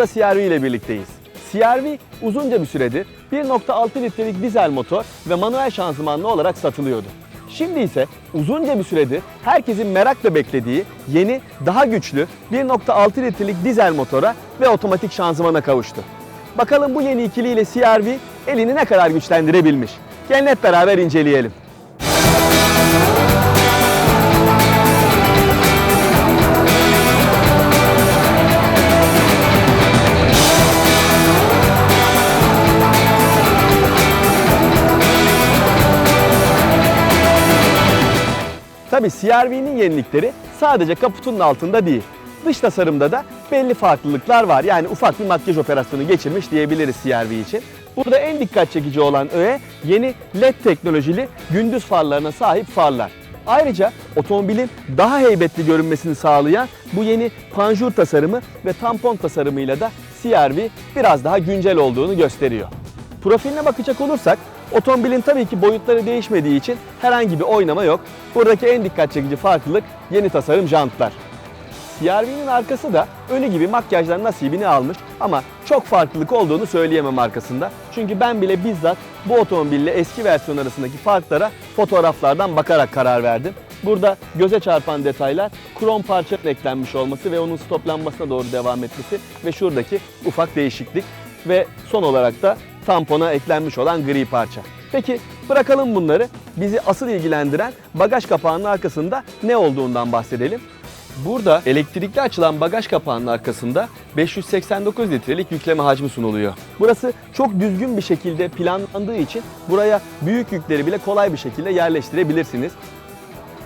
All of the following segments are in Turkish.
Burada CR-V ile birlikteyiz. CR-V uzunca bir süredir 1.6 litrelik dizel motor ve manuel şanzımanlı olarak satılıyordu. Şimdi ise uzunca bir süredir herkesin merakla beklediği yeni, daha güçlü 1.6 litrelik dizel motora ve otomatik şanzımana kavuştu. Bakalım bu yeni ikiliyle CR-V elini ne kadar güçlendirebilmiş? Gelin hep beraber inceleyelim. Tabii CR-V'nin yenilikleri sadece kaputunun altında değil. Dış tasarımda da belli farklılıklar var. Yani ufak bir makyaj operasyonu geçirmiş diyebiliriz CR-V için. Burada en dikkat çekici olan öğe yeni LED teknolojili gündüz farlarına sahip farlar. Ayrıca otomobilin daha heybetli görünmesini sağlayan bu yeni panjur tasarımı ve tampon tasarımıyla da CR-V biraz daha güncel olduğunu gösteriyor. Profiline bakacak olursak otomobilin tabii ki boyutları değişmediği için herhangi bir oynama yok. Buradaki en dikkat çekici farklılık yeni tasarım jantlar. CR-V'nin arkası da önü gibi makyajdan nasibini almış ama çok farklılık olduğunu söyleyemem arkasında. Çünkü ben bile bizzat bu otomobille eski versiyon arasındaki farklara fotoğraflardan bakarak karar verdim. Burada göze çarpan detaylar krom parçanın eklenmiş olması ve onun stop lambasına doğru devam etmesi ve şuradaki ufak değişiklik ve son olarak da tampona eklenmiş olan gri parça. Peki bırakalım bunları, bizi asıl ilgilendiren bagaj kapağının arkasında ne olduğundan bahsedelim. Burada elektrikli açılan bagaj kapağının arkasında 589 litrelik yükleme hacmi sunuluyor. Burası çok düzgün bir şekilde planlandığı için buraya büyük yükleri bile kolay bir şekilde yerleştirebilirsiniz.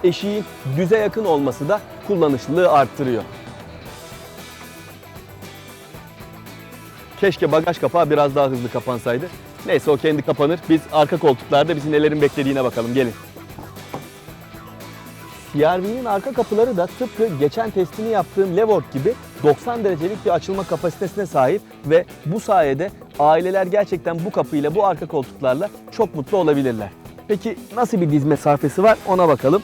Eşiğin düze yakın olması da kullanışlılığı arttırıyor. Keşke bagaj kapağı biraz daha hızlı kapansaydı. Neyse o kendi kapanır. Biz arka koltuklarda bizi nelerin beklediğine bakalım. Gelin. CR-V'nin arka kapıları da tıpkı geçen testini yaptığım Levorg gibi 90 derecelik bir açılma kapasitesine sahip ve bu sayede aileler gerçekten bu kapıyla, bu arka koltuklarla çok mutlu olabilirler. Peki nasıl bir diz mesafesi var ona bakalım.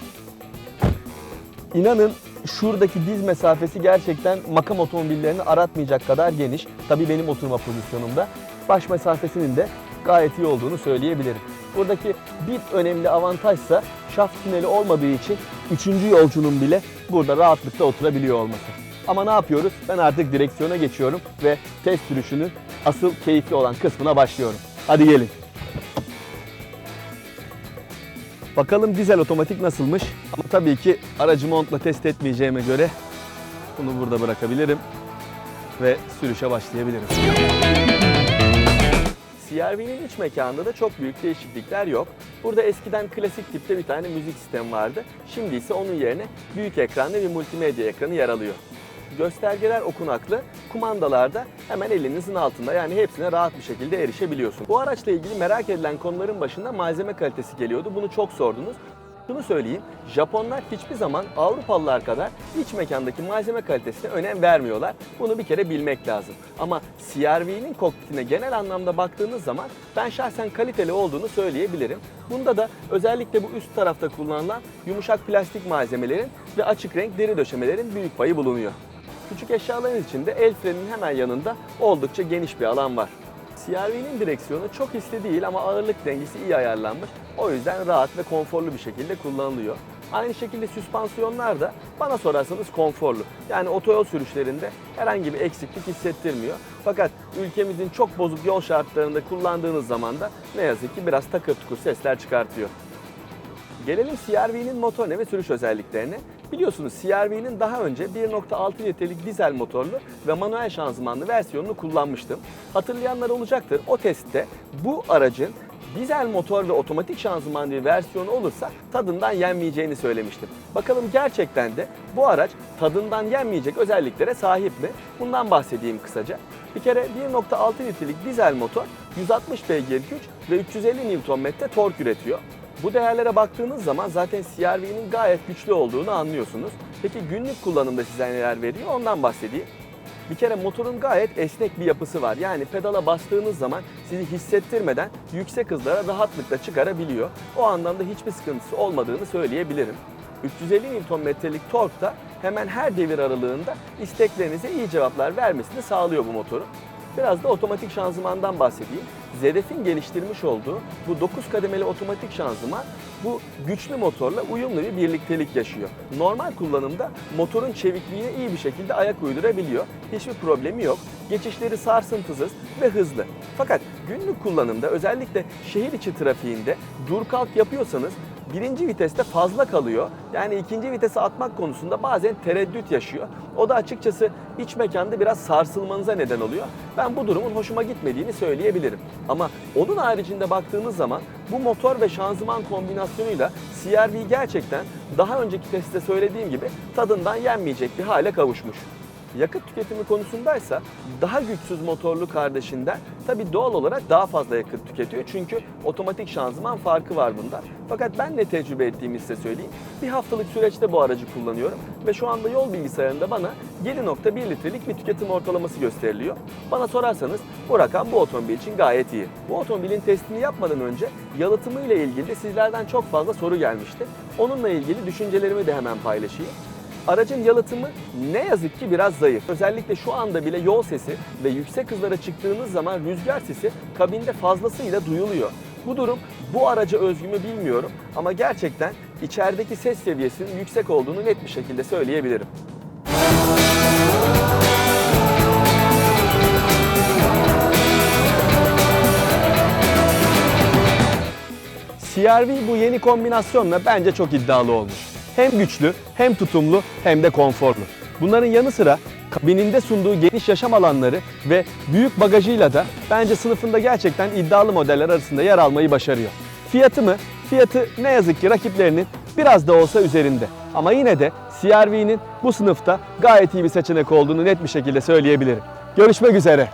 İnanın şuradaki diz mesafesi gerçekten makam otomobillerini aratmayacak kadar geniş. Tabii benim oturma pozisyonumda. Baş mesafesinin de gayet iyi olduğunu söyleyebilirim. Buradaki bir önemli avantajsa şaft tüneli olmadığı için 3. yolcunun bile burada rahatlıkla oturabiliyor olması. Ama ne yapıyoruz? Ben artık direksiyona geçiyorum ve test sürüşünün asıl keyifli olan kısmına başlıyorum. Hadi gelin. Bakalım dizel otomatik nasılmış? Ama tabii ki aracı montla test etmeyeceğime göre bunu burada bırakabilirim ve sürüşe başlayabilirim. CR-V'nin iç mekanında da çok büyük değişiklikler yok. Burada eskiden klasik tipte bir tane müzik sistemi vardı. Şimdi ise onun yerine büyük ekranlı bir multimedya ekranı yer alıyor. Göstergeler okunaklı, kumandalarda hemen elinizin altında, yani hepsine rahat bir şekilde erişebiliyorsun. Bu araçla ilgili merak edilen konuların başında malzeme kalitesi geliyordu. Bunu çok sordunuz. Şunu söyleyeyim, Japonlar hiçbir zaman Avrupalılar kadar iç mekandaki malzeme kalitesine önem vermiyorlar. Bunu bir kere bilmek lazım. Ama CR-V'nin kokpitine genel anlamda baktığınız zaman ben şahsen kaliteli olduğunu söyleyebilirim. Bunda da özellikle bu üst tarafta kullanılan yumuşak plastik malzemelerin ve açık renk deri döşemelerin büyük payı bulunuyor. Küçük eşyaların içinde el freninin hemen yanında oldukça geniş bir alan var. CR-V'nin direksiyonu çok hisli değil ama ağırlık dengesi iyi ayarlanmış. O yüzden rahat ve konforlu bir şekilde kullanılıyor. Aynı şekilde süspansiyonlar da bana sorarsanız konforlu. Yani otoyol sürüşlerinde herhangi bir eksiklik hissettirmiyor. Fakat ülkemizin çok bozuk yol şartlarında kullandığınız zaman da ne yazık ki biraz takır tukur sesler çıkartıyor. Gelelim CR-V'nin motorine ve sürüş özelliklerine. Biliyorsunuz CR-V'nin daha önce 1.6 litrelik dizel motorlu ve manuel şanzımanlı versiyonunu kullanmıştım. Hatırlayanlar olacaktır. O testte bu aracın dizel motor ve otomatik şanzımanlı bir versiyonu olursa tadından yenmeyeceğini söylemiştim. Bakalım gerçekten de bu araç tadından yenmeyecek özelliklere sahip mi? Bundan bahsedeyim kısaca. Bir kere 1.6 litrelik dizel motor 160 beygir güç ve 350 Nm tork üretiyor. Bu değerlere baktığınız zaman zaten CR-V'nin gayet güçlü olduğunu anlıyorsunuz. Peki günlük kullanımda size neler veriyor ondan bahsedeyim. Bir kere motorun gayet esnek bir yapısı var. Yani pedala bastığınız zaman sizi hissettirmeden yüksek hızlara rahatlıkla çıkarabiliyor. O anlamda hiçbir sıkıntısı olmadığını söyleyebilirim. 350 Nm'lik tork da hemen her devir aralığında isteklerinize iyi cevaplar vermesini sağlıyor bu motorun. Biraz da otomatik şanzımandan bahsedeyim. ZF'in geliştirmiş olduğu bu 9 kademeli otomatik şanzıman bu güçlü motorla uyumlu bir birliktelik yaşıyor. Normal kullanımda motorun çevikliğine iyi bir şekilde ayak uydurabiliyor. Hiçbir problemi yok. Geçişleri sarsıntısız ve hızlı. Fakat günlük kullanımda özellikle şehir içi trafiğinde dur kalk yapıyorsanız birinci viteste fazla kalıyor. Yani ikinci vitese atmak konusunda bazen tereddüt yaşıyor. O da açıkçası iç mekanda biraz sarsılmanıza neden oluyor. Ben bu durumun hoşuma gitmediğini söyleyebilirim. Ama onun haricinde baktığınız zaman bu motor ve şanzıman kombinasyonuyla CR-V gerçekten daha önceki testte söylediğim gibi tadından yenmeyecek bir hale kavuşmuş. Yakıt tüketimi konusundaysa daha güçsüz motorlu kardeşinden tabii doğal olarak daha fazla yakıt tüketiyor. Çünkü otomatik şanzıman farkı var bunda. Fakat ben ne tecrübe ettiğimi size söyleyeyim. Bir haftalık süreçte bu aracı kullanıyorum ve şu anda yol bilgisayarında bana 7,1 litrelik bir tüketim ortalaması gösteriliyor. Bana sorarsanız bu rakam bu otomobil için gayet iyi. Bu otomobilin testini yapmadan önce yalıtımı ile ilgili de sizlerden çok fazla soru gelmişti. Onunla ilgili düşüncelerimi de hemen paylaşayım. Aracın yalıtımı ne yazık ki biraz zayıf. Özellikle şu anda bile yol sesi ve yüksek hızlara çıktığınız zaman rüzgar sesi kabinde fazlasıyla duyuluyor. Bu durum bu araca özgü mü bilmiyorum ama gerçekten içerideki ses seviyesinin yüksek olduğunu net bir şekilde söyleyebilirim. CR-V bu yeni kombinasyonla bence çok iddialı olmuş. Hem güçlü, hem tutumlu, hem de konforlu. Bunların yanı sıra kabininde sunduğu geniş yaşam alanları ve büyük bagajıyla da bence sınıfında gerçekten iddialı modeller arasında yer almayı başarıyor. Fiyatı mı? Fiyatı ne yazık ki rakiplerinin biraz da olsa üzerinde. Ama yine de CR-V'nin bu sınıfta gayet iyi bir seçenek olduğunu net bir şekilde söyleyebilirim. Görüşmek üzere.